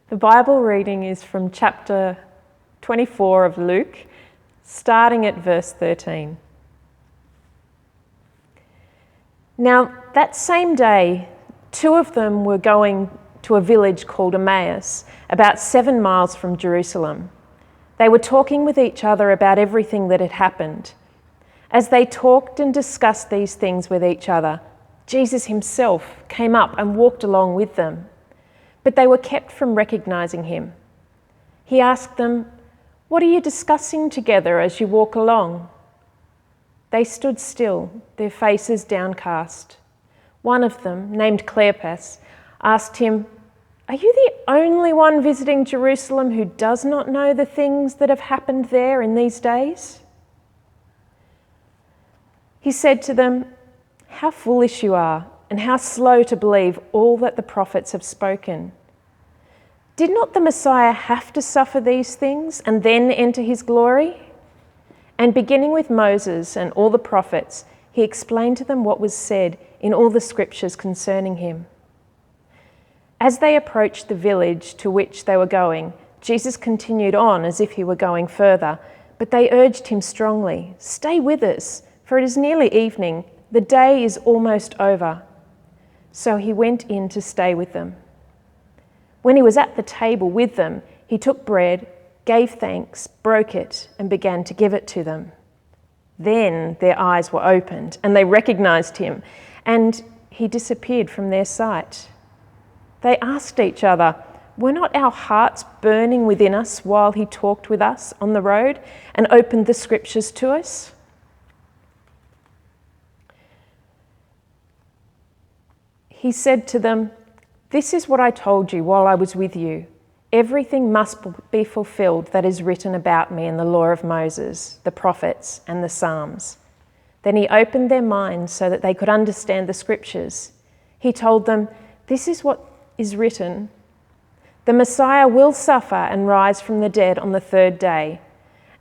The Bible reading is from chapter 24 of Luke, starting at verse 13. Now, that same day, two of them were going to a village called Emmaus, about 7 miles from Jerusalem. They were talking with each other about everything that had happened. As they talked and discussed these things with each other, Jesus himself came up and walked along with them. But they were kept from recognizing him. He asked them, "What are you discussing together as you walk along?" They stood still, their faces downcast. One of them, named Cleopas, asked him, "Are you the only one visiting Jerusalem who does not know the things that have happened there in these days?" He said to them, "How foolish you are, and how slow to believe all that the prophets have spoken. Did not the Messiah have to suffer these things and then enter his glory?" And beginning with Moses and all the prophets, he explained to them what was said in all the scriptures concerning him. As they approached the village to which they were going, Jesus continued on as if he were going further, but they urged him strongly, "Stay with us, for it is nearly evening. The day is almost over." So he went in to stay with them. When he was at the table with them, he took bread, gave thanks, broke it, and began to give it to them. Then their eyes were opened, and they recognized him, and he disappeared from their sight. They asked each other, "Were not our hearts burning within us while he talked with us on the road and opened the scriptures to us?" He said to them, "This is what I told you while I was with you. Everything must be fulfilled that is written about me in the law of Moses, the prophets, and the Psalms." Then he opened their minds so that they could understand the scriptures. He told them, "This is what is written. The Messiah will suffer and rise from the dead on the third day,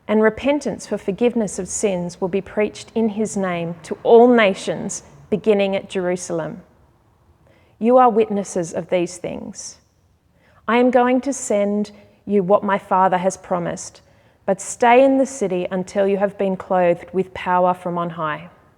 and repentance for forgiveness of sins will be preached in his name to all nations, beginning at Jerusalem. You are witnesses of these things. I am going to send you what my Father has promised, but stay in the city until you have been clothed with power from on high."